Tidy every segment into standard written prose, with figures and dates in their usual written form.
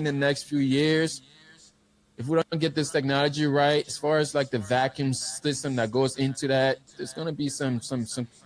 in the next few years, if we don't get this technology right, as far as like the vacuum system that goes into that, there's going to be some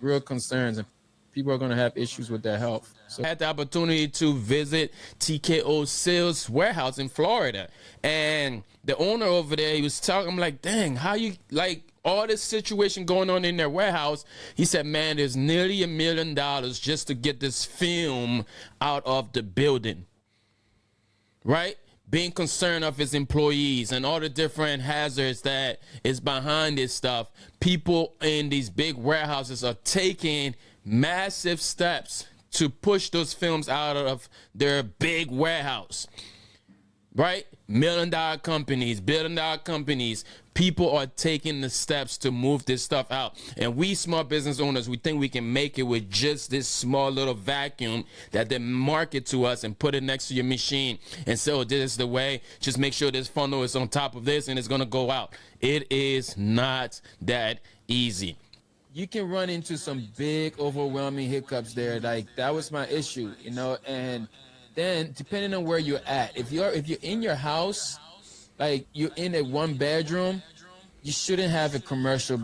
real concerns, and people are going to have issues with their health. So I had the opportunity to visit TKO Sales Warehouse in Florida, and the owner over there, he was talking, I'm like, dang, how you, like, all this situation going on in their warehouse. He said, man, there's nearly $1 million just to get this film out of the building, right? Being concerned of his employees and all the different hazards that is behind this stuff. People in these big warehouses are taking massive steps to push those films out of their big warehouse, right? $1 million companies, $1 billion companies, people are taking the steps to move this stuff out. And we small business owners, we think we can make it with just this small little vacuum that they market to us and put it next to your machine. And so this is the way, just make sure this funnel is on top of this and it's going to go out. It is not that easy. You can run into some big overwhelming hiccups there. Like that was my issue, you know, and then depending on where you're at, if you're in your house, like you're in a one bedroom, you shouldn't have a commercial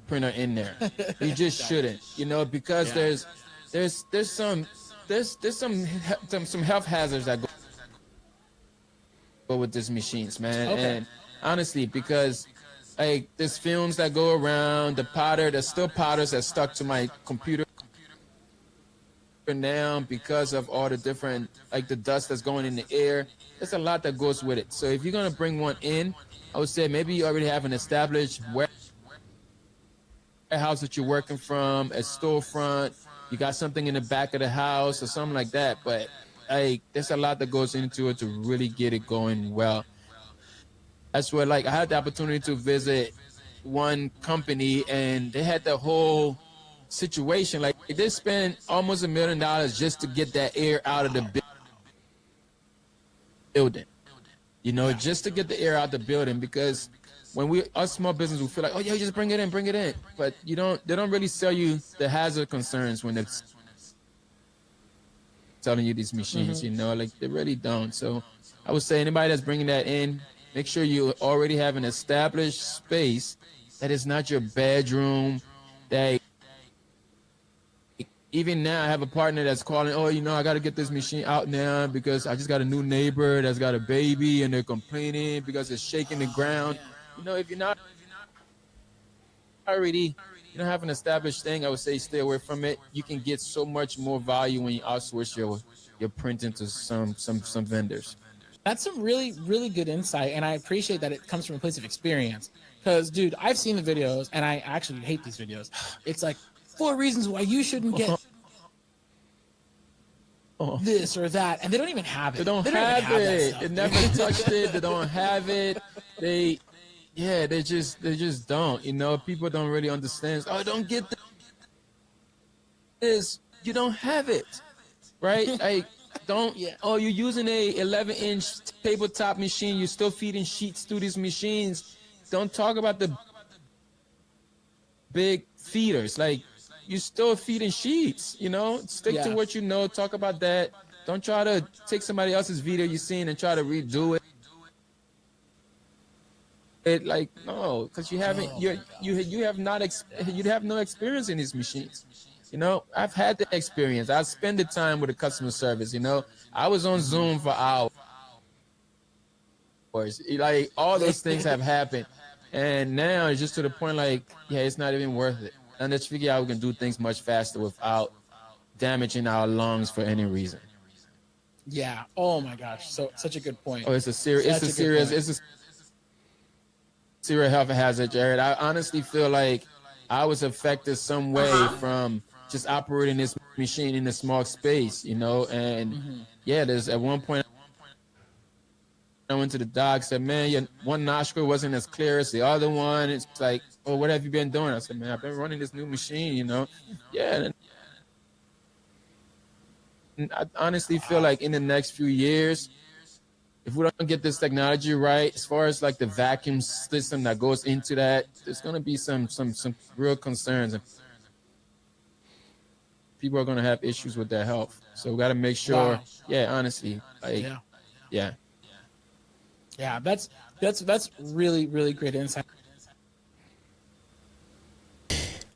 printer in there. You just shouldn't, you know, because there's some health hazards that go with these machines, man. Okay. And honestly, because like there's films that go around, there's still powders that stuck to my computer now because of all the different, like the dust that's going in the air. There's a lot that goes with it. So if you're gonna bring one in, I would say maybe you already have an established warehouse that you're working from, a storefront, you got something in the back of the house or something like that. But like there's a lot that goes into it to really get it going well. That's where, like, I had the opportunity to visit one company and they had the whole situation. Like they spent almost $1 million just to get that air out of the building, you know, just to get the air out the building. Because when us small business, we feel like, oh yeah, just bring it in. But they don't really sell you the hazard concerns when they're selling you these machines, you know, like they really don't. So I would say anybody that's bringing that in, make sure you already have an established space that is not your bedroom. That even now I have a partner that's calling, oh, you know, I got to get this machine out now because I just got a new neighbor that's got a baby and they're complaining because it's shaking the ground. You know, if you're not already, you don't have an established thing, I would say stay away from it. You can get so much more value when you outsource your printing to some vendors. That's some really, really good insight, and I appreciate that it comes from a place of experience. Because, dude, I've seen the videos, and I actually hate these videos. It's like 4 reasons why you shouldn't get this or that, and they don't even have it. They don't have it. They never touched it. They don't have it. They just don't. You know, people don't really understand. Oh, don't get this. You don't have it, right? Like. Oh, you're using a 11-inch tabletop machine. You're still feeding sheets through these machines. Don't talk about the big feeders. Like, you're still feeding sheets, you know? Stick to what you know. Talk about that. Don't try to take somebody else's video you've seen and try to redo it. Like, no, because you haven't. You have no experience in these machines. You know, I've had the experience. I spend the time with the customer service, you know. I was on Zoom for hours. Like, all those things have happened. And now it's just to the point, like, yeah, it's not even worth it. And let's figure out we can do things much faster without damaging our lungs for any reason. Yeah. Oh, my gosh. So, such a good point. Oh, it's a serious health hazard, Jared. I honestly feel like I was affected some way from just operating this machine in a small space, you know. And there's at one point I went to the doc, said, man, your one nostril wasn't as clear as the other one. It's like, oh, what have you been doing? I said, man, I've been running this new machine, you know. And I honestly feel like in the next few years, if we don't get this technology right, as far as like the vacuum system that goes into that, there's going to be some real concerns, and people are going to have issues with their health. So we got to make sure, honestly, like, Yeah, that's really, really great insight.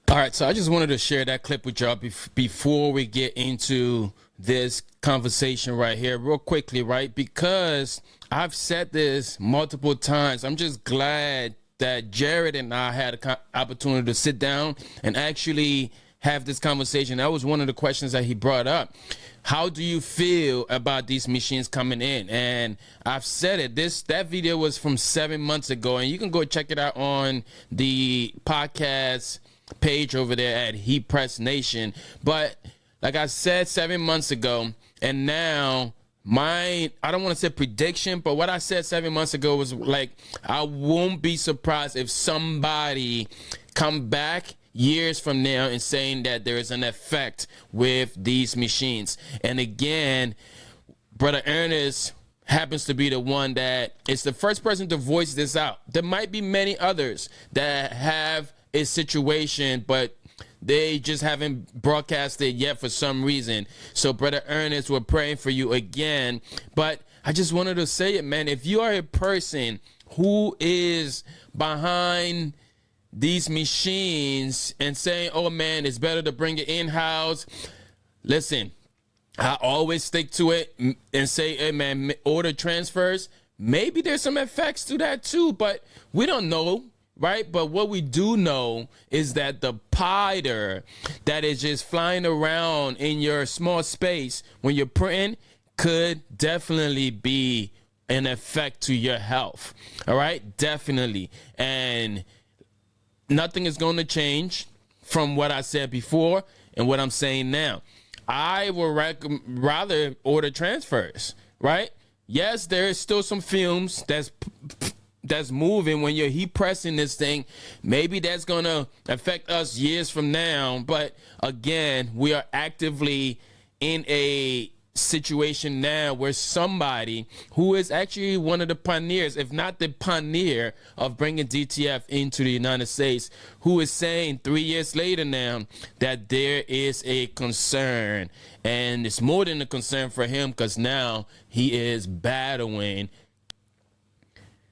All right, so I just wanted to share that clip with y'all before we get into this conversation right here real quickly, right? Because I've said this multiple times. I'm just glad that Jared and I had an opportunity to sit down and actually have this conversation. That was one of the questions that he brought up. How do you feel about these machines coming in? And I've said it, that video was from 7 months ago, and you can go check it out on the podcast page over there at heatpress Nation. But like I said 7 months ago, and now I don't want to say prediction, but what I said 7 months ago was like, I won't be surprised if somebody come back years from now and saying that there is an effect with these machines. And again, Brother Ernest happens to be the one that is the first person to voice this out. There might be many others that have a situation, but they just haven't broadcasted yet for some reason. So Brother Ernest, we're praying for you again. But I just wanted to say it, man. If you are a person who is behind these machines and saying, oh man, it's better to bring it in-house, listen, I always stick to it and say, hey man, order transfers. Maybe there's some effects to that too, but we don't know, right? But what we do know is that the powder that is just flying around in your small space when you're printing could definitely be an effect to your health. All right, definitely. And nothing is going to change from what I said before and what I'm saying now. I would rather order transfers, right? Yes, there is still some fumes that's moving when you're heat pressing this thing. Maybe that's going to affect us years from now. But again, we are actively in a situation now where somebody who is actually one of the pioneers, if not the pioneer of bringing DTF into the United States, who is saying 3 years later now that there is a concern, and it's more than a concern for him because now he is battling,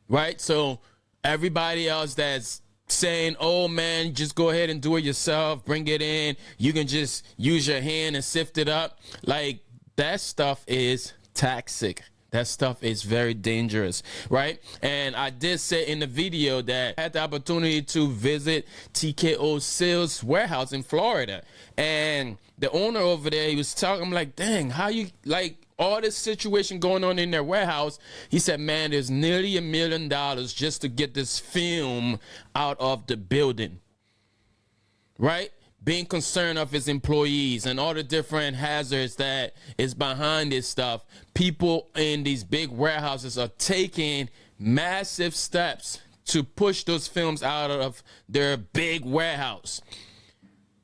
right? So everybody else that's saying, oh man, just go ahead and do it yourself, bring it in, you can just use your hand and sift it up, like that stuff is toxic. That stuff is very dangerous, right? And I did say in the video that I had the opportunity to visit TKO Sales warehouse in Florida. And the owner over there, he was talking, I'm like, dang, how you, like, all this situation going on in their warehouse. He said, man, there's nearly $1 million just to get this film out of the building, right? Being concerned of his employees and all the different hazards that is behind this stuff. People in these big warehouses are taking massive steps to push those films out of their big warehouse,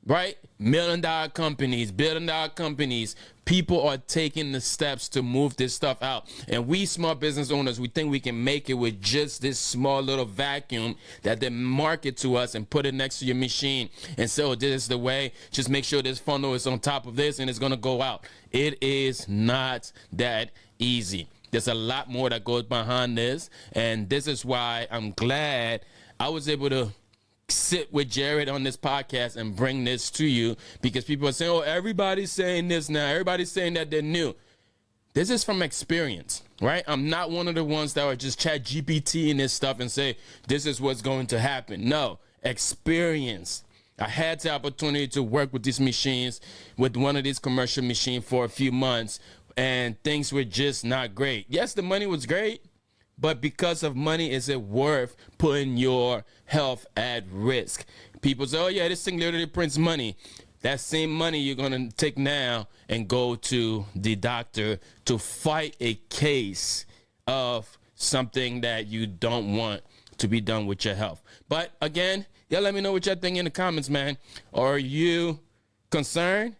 right? $1 million companies, $1 billion companies, people are taking the steps to move this stuff out. And we small business owners, we think we can make it with just this small little vacuum that they market to us and put it next to your machine. And so this is the way, just make sure this funnel is on top of this and it's going to go out. It is not that easy. There's a lot more that goes behind this. And this is why I'm glad I was able to sit with Jared on this podcast and bring this to you, because people are saying, oh, everybody's saying this now, everybody's saying that they're new. This is from experience, right? I'm not one of the ones that are just chat GPT and this stuff and say this is what's going to happen. No, experience. I had the opportunity to work with these machines, with one of these commercial machines for a few months, and things were just not great. Yes, the money was great, but because of money, is it worth putting your health at risk? People say, oh yeah, this thing literally prints money. That same money you're going to take now and go to the doctor to fight a case of something that you don't want to be done with your health. But again, yeah, let me know what you're thinking in the comments, man. Are you concerned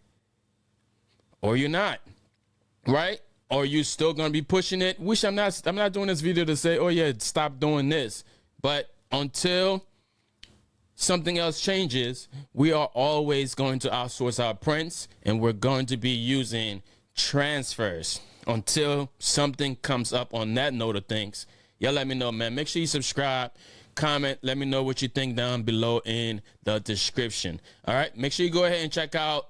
or you're not, right? Are you still going to be pushing it? I'm not doing this video to say, oh yeah, stop doing this. But until something else changes, we are always going to outsource our prints, and we're going to be using transfers until something comes up on that note of things. y'all let me know, man. Make sure you subscribe, comment, let me know what you think down below in the description. All right, make sure you go ahead and check out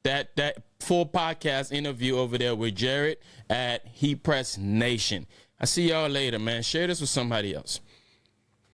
that full podcast interview over there with Jared at heatpress Nation. I see y'all later, man. Share this with somebody else.